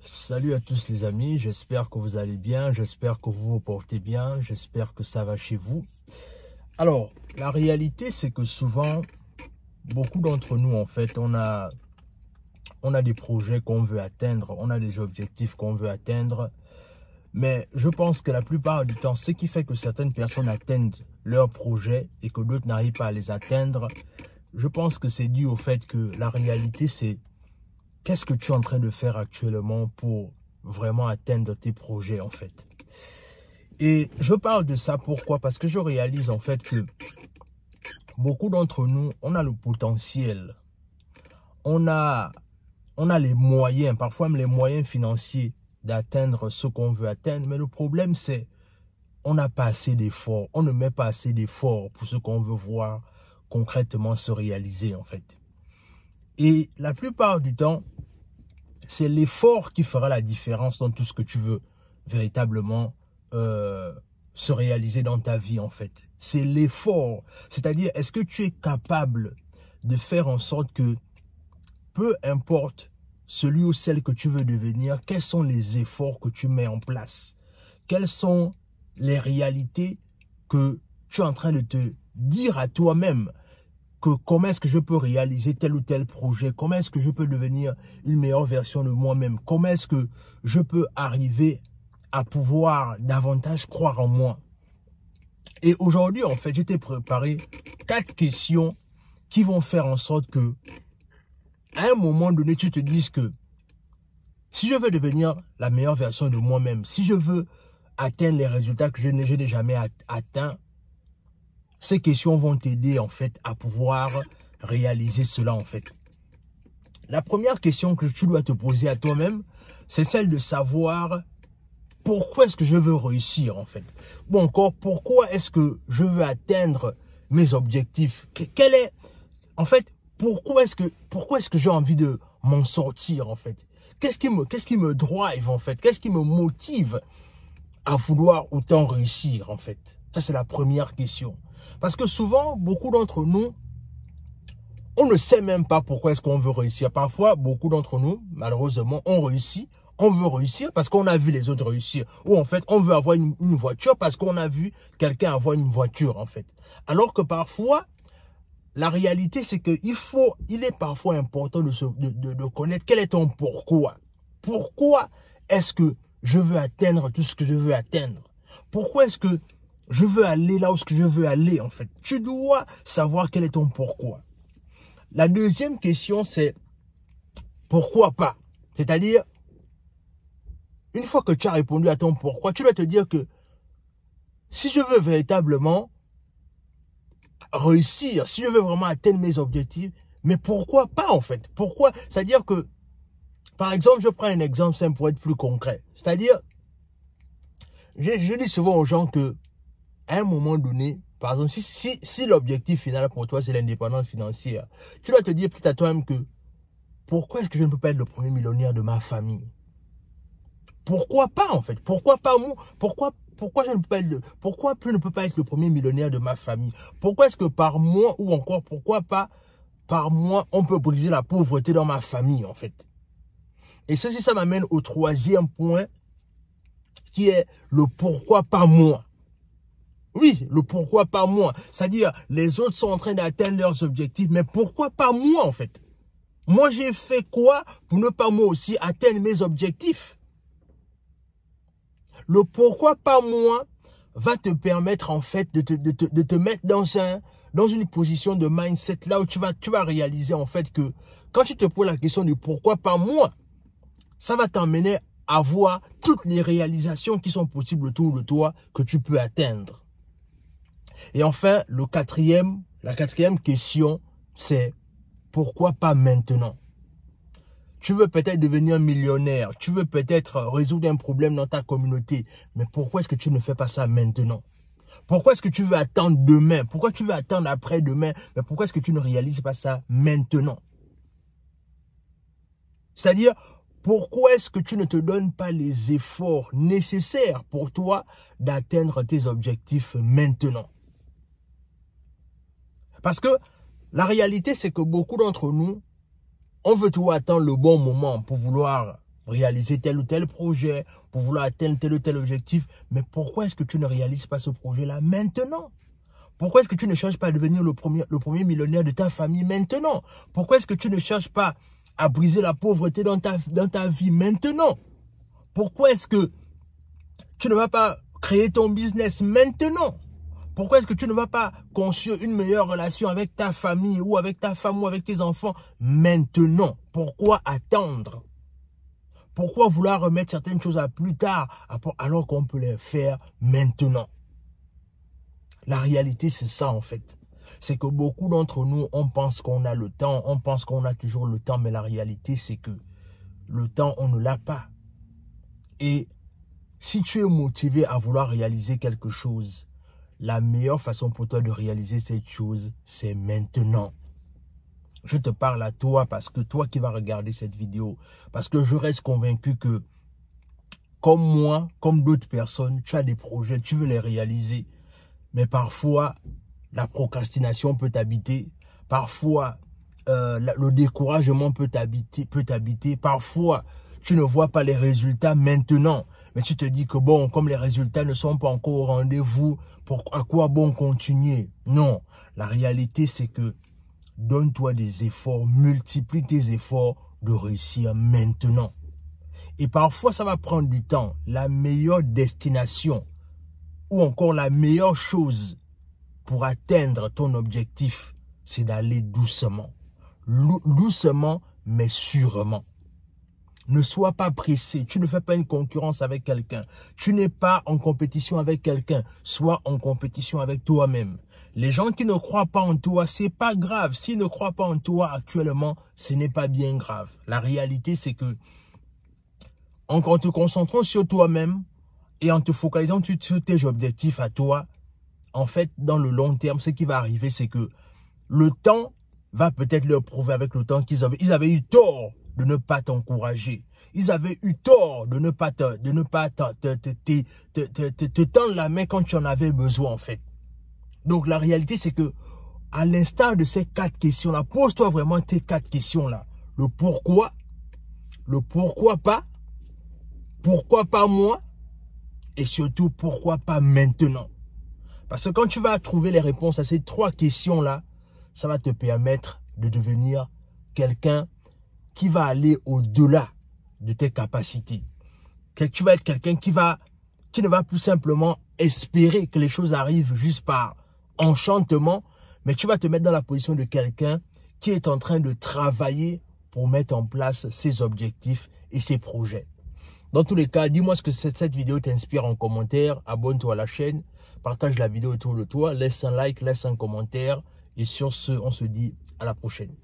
Salut à tous les amis, j'espère que vous allez bien, j'espère que vous vous portez bien, j'espère que ça va chez vous. Alors, la réalité c'est que souvent, beaucoup d'entre nous en fait, on a des projets qu'on veut atteindre, on a des objectifs qu'on veut atteindre. Mais je pense que la plupart du temps, ce qui fait que certaines personnes atteignent leurs projets et que d'autres n'arrivent pas à les atteindre, je pense que c'est dû au fait que la réalité c'est qu'est-ce que tu es en train de faire actuellement pour vraiment atteindre tes projets en fait. Et je parle de ça pourquoi? Parce que je réalise en fait que beaucoup d'entre nous, on a le potentiel, on a les moyens, parfois même les moyens financiers d'atteindre ce qu'on veut atteindre. Mais le problème c'est on n'a pas assez d'efforts, on ne met pas assez d'efforts pour ce qu'on veut voir concrètement se réaliser en fait. Et la plupart du temps, c'est l'effort qui fera la différence dans tout ce que tu veux véritablement se réaliser dans ta vie en fait. C'est l'effort, c'est-à-dire est-ce que tu es capable de faire en sorte que peu importe celui ou celle que tu veux devenir, quels sont les efforts que tu mets en place? Quelles sont les réalités que tu es en train de te dire à toi-même? Que comment est-ce que je peux réaliser tel ou tel projet? Comment est-ce que je peux devenir une meilleure version de moi-même? Comment est-ce que je peux arriver à pouvoir davantage croire en moi? Et aujourd'hui, en fait, je t'ai préparé 4 questions qui vont faire en sorte que, à un moment donné, tu te dises que si je veux devenir la meilleure version de moi-même, si je veux atteindre les résultats que je n'ai jamais atteints, ces questions vont t'aider en fait à pouvoir réaliser cela en fait. La première question que tu dois te poser à toi-même, c'est celle de savoir pourquoi est-ce que je veux réussir en fait. Ou encore, pourquoi est-ce que je veux atteindre mes objectifs? Quel est, en fait, pourquoi est-ce que j'ai envie de m'en sortir en fait? Qu'est-ce qui me drive en fait? Qu'est-ce qui me motive à vouloir autant réussir en fait? Ça c'est la première question. Parce que souvent, beaucoup d'entre nous, on ne sait même pas pourquoi est-ce qu'on veut réussir. Parfois, beaucoup d'entre nous, malheureusement, on veut réussir parce qu'on a vu les autres réussir. Ou en fait, on veut avoir une voiture parce qu'on a vu quelqu'un avoir une voiture, en fait. Alors que parfois, la réalité, c'est il est parfois important de connaître quel est ton pourquoi. Pourquoi est-ce que je veux atteindre tout ce que je veux atteindre? Pourquoi est-ce que je veux aller là où je veux aller, en fait. Tu dois savoir quel est ton pourquoi. La deuxième question, c'est pourquoi pas? C'est-à-dire, une fois que tu as répondu à ton pourquoi, tu dois te dire que si je veux véritablement réussir, si je veux vraiment atteindre mes objectifs, mais pourquoi pas, en fait? Pourquoi? C'est-à-dire que, par exemple, je prends un exemple simple pour être plus concret. C'est-à-dire, je dis souvent aux gens que à un moment donné, par exemple, si l'objectif final pour toi, c'est l'indépendance financière, tu dois te dire peut-être à toi-même que pourquoi est-ce que je ne peux pas être le premier millionnaire de ma famille? Pourquoi pas en fait? Pourquoi pas moi? Pourquoi je ne peux pas être pourquoi je ne peux pas être le premier millionnaire de ma famille? Pourquoi est-ce que par mois ou encore pourquoi pas par mois on peut briser la pauvreté dans ma famille en fait? Et ceci, ça m'amène au troisième point qui est le pourquoi pas moi. Oui, le pourquoi pas moi. C'est-à-dire, les autres sont en train d'atteindre leurs objectifs, mais pourquoi pas moi en fait? Moi, j'ai fait quoi pour ne pas moi aussi atteindre mes objectifs? Le pourquoi pas moi va te permettre en fait de te mettre dans une position de mindset là où tu vas réaliser en fait que quand tu te poses la question du pourquoi pas moi, ça va t'emmener à voir toutes les réalisations qui sont possibles autour de toi que tu peux atteindre. Et enfin, la quatrième question, c'est pourquoi pas maintenant? Tu veux peut-être devenir millionnaire, tu veux peut-être résoudre un problème dans ta communauté, mais pourquoi est-ce que tu ne fais pas ça maintenant? Pourquoi est-ce que tu veux attendre demain? Pourquoi tu veux attendre après-demain? Mais pourquoi est-ce que tu ne réalises pas ça maintenant? C'est-à-dire, pourquoi est-ce que tu ne te donnes pas les efforts nécessaires pour toi d'atteindre tes objectifs maintenant? Parce que la réalité, c'est que beaucoup d'entre nous, on veut toujours attendre le bon moment pour vouloir réaliser tel ou tel projet, pour vouloir atteindre tel ou tel objectif. Mais pourquoi est-ce que tu ne réalises pas ce projet-là maintenant? Pourquoi est-ce que tu ne cherches pas à devenir le premier millionnaire de ta famille maintenant? Pourquoi est-ce que tu ne cherches pas à briser la pauvreté dans ta vie maintenant? Pourquoi est-ce que tu ne vas pas créer ton business maintenant? Pourquoi est-ce que tu ne vas pas construire une meilleure relation avec ta famille ou avec ta femme ou avec tes enfants maintenant? Pourquoi attendre? Pourquoi vouloir remettre certaines choses à plus tard alors qu'on peut les faire maintenant? La réalité, c'est ça en fait. C'est que beaucoup d'entre nous, on pense qu'on a le temps, on pense qu'on a toujours le temps, mais la réalité, c'est que le temps, on ne l'a pas. Et si tu es motivé à vouloir réaliser quelque chose, la meilleure façon pour toi de réaliser cette chose, c'est maintenant. Je te parle à toi parce que toi qui vas regarder cette vidéo, parce que je reste convaincu que, comme moi, comme d'autres personnes, tu as des projets, tu veux les réaliser. Mais parfois, la procrastination peut t'habiter. Parfois, le découragement peut t'habiter. Parfois, tu ne vois pas les résultats maintenant. Mais tu te dis que bon, comme les résultats ne sont pas encore au rendez-vous, à quoi bon continuer? Non, la réalité c'est que donne-toi des efforts, multiplie tes efforts de réussir maintenant. Et parfois, ça va prendre du temps. La meilleure destination ou encore la meilleure chose pour atteindre ton objectif, c'est d'aller doucement. Doucement, mais sûrement. Ne sois pas pressé. Tu ne fais pas une concurrence avec quelqu'un. Tu n'es pas en compétition avec quelqu'un. Sois en compétition avec toi-même. Les gens qui ne croient pas en toi, c'est pas grave. S'ils ne croient pas en toi actuellement, ce n'est pas bien grave. La réalité, c'est que en te concentrant sur toi-même et en te focalisant sur tes objectifs à toi, en fait, dans le long terme, ce qui va arriver, c'est que le temps va peut-être leur prouver avec le temps qu'ils avaient eu tort de ne pas t'encourager. Ils avaient eu tort de ne pas te tendre la main quand tu en avais besoin, en fait. Donc, la réalité, c'est que, à l'instar de ces 4 questions-là, pose-toi vraiment tes 4 questions-là. Le pourquoi pas moi, et surtout, pourquoi pas maintenant? Parce que quand tu vas trouver les réponses à ces 3 questions-là, ça va te permettre de devenir quelqu'un qui va aller au-delà de tes capacités. Tu vas être quelqu'un qui ne va plus simplement espérer que les choses arrivent juste par enchantement, mais tu vas te mettre dans la position de quelqu'un qui est en train de travailler pour mettre en place ses objectifs et ses projets. Dans tous les cas, dis-moi ce que cette vidéo t'inspire en commentaire. Abonne-toi à la chaîne, partage la vidéo autour de toi, laisse un like, laisse un commentaire. Et sur ce, on se dit à la prochaine.